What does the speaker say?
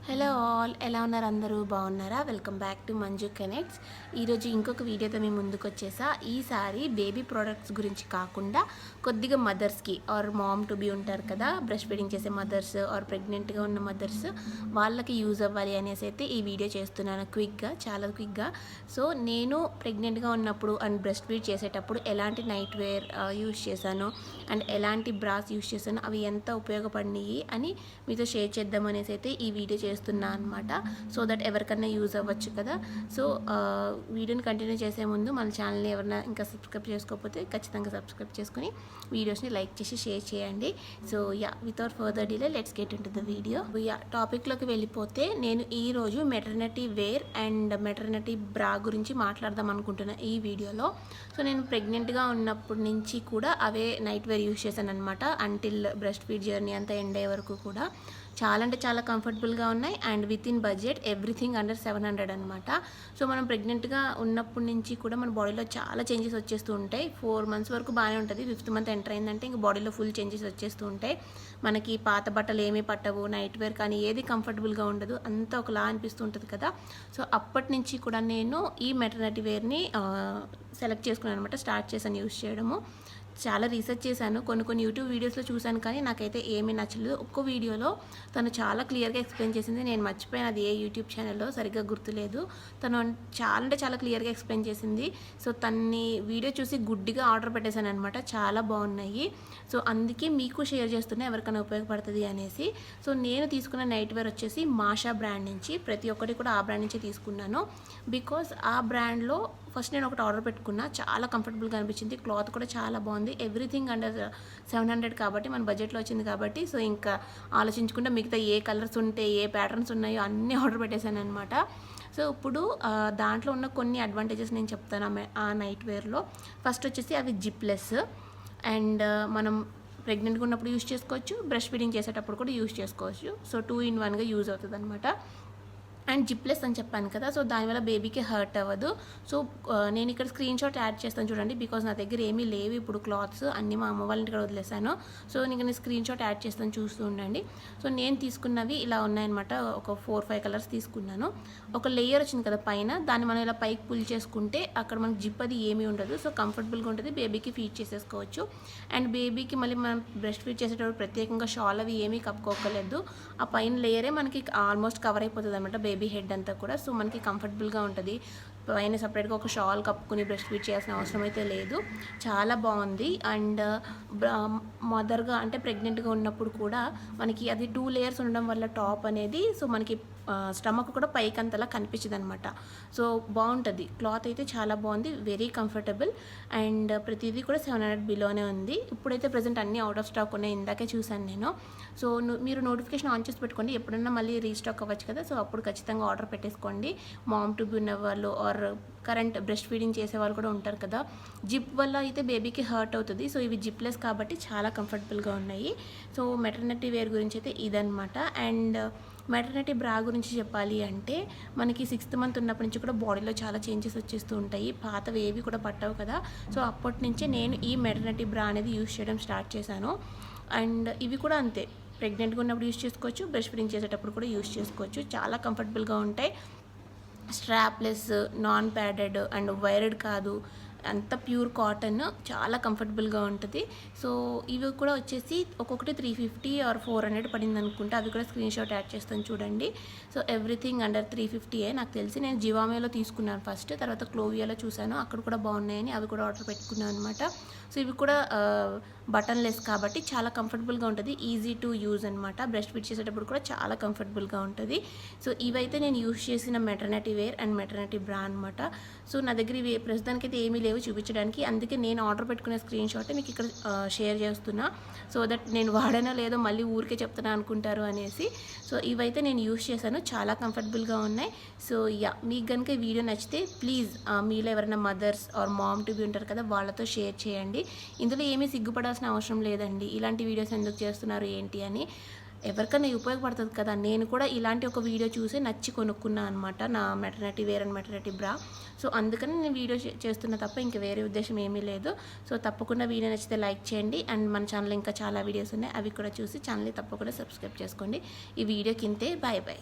Hello all, ఎలా ఉన్నారు? అందరూ బాగున్నారా? Welcome back to Manju connects. ఈరోజు ఇంకొక వీడియోతో మేము ముందుకు వచ్చేసా. ఈసారి బేబీ ప్రోడక్ట్స్ గురించి కాకుండా కొద్దిగా మదర్స్కి ఆర్ మామ్ టు బీ ఉంటారు కదా, బ్రెస్ట్ ఫీడింగ్ చేసే మదర్స్ ఆర్ ప్రెగ్నెంట్గా ఉన్న మదర్స్, వాళ్ళకి యూజ్ అవ్వాలి అనేసి అయితే ఈ వీడియో చేస్తున్నాను చాలా క్విక్గా. సో నేను ప్రెగ్నెంట్గా ఉన్నప్పుడు అండ్ బ్రెస్ట్ ఫీడ్ చేసేటప్పుడు ఎలాంటి నైట్ వేర్ యూజ్ చేశాను అండ్ ఎలాంటి బ్రాస్ యూజ్ చేశాను, అవి ఎంత ఉపయోగపడినాయి అని మీతో షేర్ చేద్దాం అనేసి అయితే ఈ వీడియో చేస్తున్నా అనమాట. సో దట్ ఎవరికన్నా యూజ్ అవ్వచ్చు కదా. సో వీడియోని కంటిన్యూ చేసే ముందు మన ఛానల్ని ఎవరైనా ఇంకా సబ్స్క్రైబ్ చేసుకోకపోతే ఖచ్చితంగా సబ్స్క్రైబ్ చేసుకుని వీడియోస్ని లైక్ చేసి షేర్ చేయండి. So without further delay let's get in to the video. టాపిక్లోకి వెళ్ళిపోతే నేను ఈరోజు మెటర్నిటీ వేర్ అండ్ మెటర్నిటీ బ్రా గురించి మాట్లాడదాం అనుకుంటున్నా ఈ వీడియోలో. సో నేను ప్రెగ్నెంట్గా ఉన్నప్పటి నుంచి కూడా అవే నైట్ వేర్ యూజ్ చేశాను అనమాట. అంటిల్ బ్రెస్ట్ ఫీడ్ జర్నీ అంతా ఎండ్ అయ్యే వరకు కూడా చాలా అంటే చాలా కంఫర్టబుల్గా ఉన్నాయి and with in budget, everything under 700 అనమాట. సో మనం ప్రెగ్నెంట్గా ఉన్నప్పటి నుంచి కూడా మన బాడీలో చాలా చేంజెస్ వచ్చేస్తూ ఉంటాయి. 4 months వరకు బాగానే ఉంటుంది. 5th month ఎంటర్ అయిందంటే ఇంక బాడీలో ఫుల్ చేంజెస్ వచ్చేస్తూ ఉంటాయి. మనకి పాత బట్టలు ఏమీ పట్టవు, నైట్ వేర్ కానీ ఏది కంఫర్టబుల్గా ఉండదు, అంతా ఒకలా అనిపిస్తూ ఉంటుంది కదా. సో అప్పటి నుంచి కూడా నేను ఈ మెటర్నిటీ వేర్ని సెలెక్ట్ చేసుకున్నాను అనమాట. స్టార్ట్ చేశాను యూజ్ చేయడము. చాలా రీసెర్చ్ చేశాను, కొన్ని యూట్యూబ్ వీడియోస్లో చూశాను, కానీ నాకైతే ఏమీ నచ్చలేదు. ఒక్క వీడియోలో తను చాలా క్లియర్గా ఎక్స్ప్లెయిన్ చేసింది. నేను మర్చిపోయాను అది ఏ యూట్యూబ్ ఛానల్లో, సరిగ్గా గుర్తులేదు. తను చాలా అంటే చాలా క్లియర్గా ఎక్స్ప్లెయిన్ చేసింది. సో తన్ని వీడియో చూసి గుడ్డిగా ఆర్డర్ పెట్టేశాను అనమాట. చాలా బాగున్నాయి. సో అందుకే మీకు షేర్ చేస్తున్నా, ఎవరికైనా ఉపయోగపడుతుంది అనేసి. సో నేను తీసుకున్న నైట్ వేర్ వచ్చేసి మాషా బ్రాండ్ నుంచి, ప్రతి ఒక్కటి కూడా ఆ బ్రాండ్ నుంచి తీసుకున్నాను. బికాస్ ఆ బ్రాండ్లో ఫస్ట్ నేను ఒకటి ఆర్డర్ పెట్టుకున్నా, చాలా కంఫర్టబుల్గా అనిపించింది. క్లాత్ కూడా చాలా బాగుంది. ఎవ్రీథింగ్ అండర్ 700 కాబట్టి మన బడ్జెట్లో వచ్చింది కాబట్టి, సో ఇంకా ఆలోచించకుండా మిగతా ఏ కలర్స్ ఉంటే ఏ ప్యాటర్న్స్ ఉన్నాయో అన్నీ ఆర్డర్ పెట్టేశాను అనమాట. సో ఇప్పుడు దాంట్లో ఉన్న కొన్ని అడ్వాంటేజెస్ నేను చెప్తాను ఆ నైట్ వేర్లో. ఫస్ట్ వచ్చేసి అవి జిప్లెస్ అండ్ మనం ప్రెగ్నెంట్గా ఉన్నప్పుడు యూజ్ చేసుకోవచ్చు, బ్రెస్ట్ ఫీడింగ్ చేసేటప్పుడు కూడా యూజ్ చేసుకోవచ్చు. సో 2 in 1గా యూజ్ అవుతుంది అనమాట. అండ్ జిప్లెస్ అని చెప్పాను కదా, సో దానివల్ల బేబీకి హర్ట్ అవ్వదు. సో నేను ఇక్కడ స్క్రీన్ షాట్ యాడ్ చేస్తాను చూడండి, బికాజ్ నా దగ్గర ఏమీ లేవు ఇప్పుడు క్లాత్స్, అన్నీ మా అమ్మ వాళ్ళ ఇంటికి వదిలేసాను. సో నేను స్క్రీన్ షాట్ యాడ్ చేస్తాను, చూస్తూ ఉండండి. సో నేను తీసుకున్నవి ఇలా ఉన్నాయన్నమాట. ఒక 4-5 కలర్స్ తీసుకున్నాను. ఒక లేయర్ వచ్చింది కదా పైన, దాన్ని మనం ఇలా పైకి పుల్ చేసుకుంటే అక్కడ మనకి జిప్ అది ఏమీ ఉండదు. సో కంఫర్టబుల్గా ఉంటుంది, బేబీకి ఫీడ్ చేసేసుకోవచ్చు. అండ్ బేబీకి మళ్ళీ మనం బ్రెస్ట్ ఫీడ్ చేసేటప్పుడు ప్రత్యేకంగా షాల్ అవి ఏమీ కప్పుకోకలేదు. ఆ పైన లేయరే మనకి ఆల్మోస్ట్ కవర్ అయిపోతుంది అనమాట బేబీ హెడ్ అంతా కూడా. సో మనకి కంఫర్టబుల్గా ఉంటుంది. పైన సపరేట్గా ఒక షాల్ కప్పుకుని బ్రెస్ట్ ఫీడ్ చేయాల్సిన అవసరం అయితే లేదు. చాలా బాగుంది. అండ్ మదర్గా అంటే ప్రెగ్నెంట్గా ఉన్నప్పుడు కూడా మనకి అది 2 layers ఉండడం వల్ల టాప్ అనేది, సో మనకి స్టమక్ కూడా పైకి అంతలా కనిపించదు అనమాట. సో బాగుంటుంది. క్లాత్ అయితే చాలా బాగుంది, వెరీ కంఫర్టబుల్. అండ్ ప్రతిదీ కూడా 700 బిలోనే ఉంది. ఇప్పుడైతే ప్రజెంట్ అన్నీ అవుట్ ఆఫ్ స్టాక్ ఉన్నాయి, ఇందాకే చూశాను నేను. సో మీరు నోటిఫికేషన్ ఆన్ చేసి పెట్టుకోండి, ఎప్పుడన్నా మళ్ళీ రీస్టాక్ అవ్వచ్చు కదా. సో అప్పుడు ఖచ్చితంగా ఆర్డర్ పెట్టేసుకోండి. మామ్ టు బీ ఉన్న వాళ్ళు ఆర్ కరెంట్ బ్రెస్ట్ ఫీడింగ్ చేసే వాళ్ళు కూడా ఉంటారు కదా. జిప్ వల్ల అయితే బేబీకి హర్ట్ అవుతుంది. సో ఇవి జిప్లెస్ కాబట్టి చాలా కంఫర్టబుల్గా ఉన్నాయి. సో మెటర్నిటీ వేర్ గురించి అయితే ఇదనమాట. అండ్ మెటర్నిటీ బ్రా గురించి చెప్పాలి అంటే, మనకి 6th month ఉన్నప్పటి నుంచి కూడా బాడీలో చాలా చేంజెస్ వచ్చేస్తూ ఉంటాయి. పాతవి ఏవి కూడా పట్టవు కదా. సో అప్పటి నుంచే నేను ఈ మెటర్నిటీ బ్రా అనేది యూజ్ చేయడం స్టార్ట్ చేశాను. అండ్ ఇవి కూడా అంతే, ప్రెగ్నెంట్గా ఉన్నప్పుడు యూజ్ చేసుకోవచ్చు, బ్రెస్ట్ ఫీడింగ్ చేసేటప్పుడు కూడా యూజ్ చేసుకోవచ్చు. చాలా కంఫర్టబుల్గా ఉంటాయి. Strapless, non padded and wired కాదు, అంత ప్యూర్ కాటన్, చాలా కంఫర్టబుల్గా ఉంటుంది. సో ఇవి కూడా వచ్చేసి ఒక్కొక్కటి 350 or 400 పడింది అనుకుంటా. అవి కూడా స్క్రీన్ షాట్ యాడ్ చేస్తాను చూడండి. సో ఎవ్రీథింగ్ అండర్ 350 నాకు తెలిసి. నేను జివామేలో తీసుకున్నాను ఫస్ట్, తర్వాత క్లోవియాలో చూశాను, అక్కడ కూడా బాగున్నాయని అవి కూడా ఆర్డర్ పెట్టుకున్నాను అనమాట. సో ఇవి కూడా బటన్లెస్ కాబట్టి చాలా కంఫర్టబుల్గా ఉంటుంది, ఈజీ టు యూజ్ అనమాట. బ్రెస్ట్ ఫీడ్ చేసేటప్పుడు కూడా చాలా కంఫర్టబుల్గా ఉంటుంది. సో ఇవైతే నేను యూజ్ చేసిన మెటర్నిటీ వేర్ అండ్ మెటర్నిటీ బ్రా అనమాట. సో నా దగ్గర ఇవి ప్రస్తుతానికి అయితే ఏమీ లేవు చూపించడానికి, అందుకే నేను ఆర్డర్ పెట్టుకునే స్క్రీన్ షాట్ మీకు ఇక్కడ షేర్ చేస్తున్నా. సో దట్ నేను వాడనో లేదో మళ్ళీ ఊరికే చెప్తున్నా అనుకుంటారు అనేసి. సో ఇవైతే నేను యూజ్ చేశాను, చాలా కంఫర్టబుల్గా ఉన్నాయి. సో మీకు కనుక ఈ వీడియో నచ్చితే ప్లీజ్ మీలో ఎవరైనా mothers or mom to be ఉంటారు కదా, వాళ్ళతో షేర్ చేయండి. ఇందులో ఏమీ సిగ్గుపడాల్సిన అవసరం లేదండి, ఇలాంటి వీడియోస్ ఎందుకు చేస్తున్నారు ఏంటి అని. ఎవరికైనా ఉపయోగపడుతుంది కదా. నేను కూడా ఇలాంటి ఒక వీడియో చూసి నచ్చి కొనుక్కున్నాను అనమాట, నా మెటర్నిటీ వేర్ అండ్ మెటర్నిటీ బ్రా. సో అందుకని నేను వీడియో చేస్తున్నా తప్ప ఇంక వేరే ఉద్దేశం ఏమీ లేదు. సో తప్పకుండా వీడియో నచ్చితే లైక్ చేయండి. అండ్ మన ఛానల్ ఇంకా చాలా వీడియోస్ ఉన్నాయి, అవి కూడా చూసి ఛానల్ని తప్పకుండా సబ్స్క్రైబ్ చేసుకోండి. ఈ వీడియోకి ఇంతే, బాయ్ బాయ్.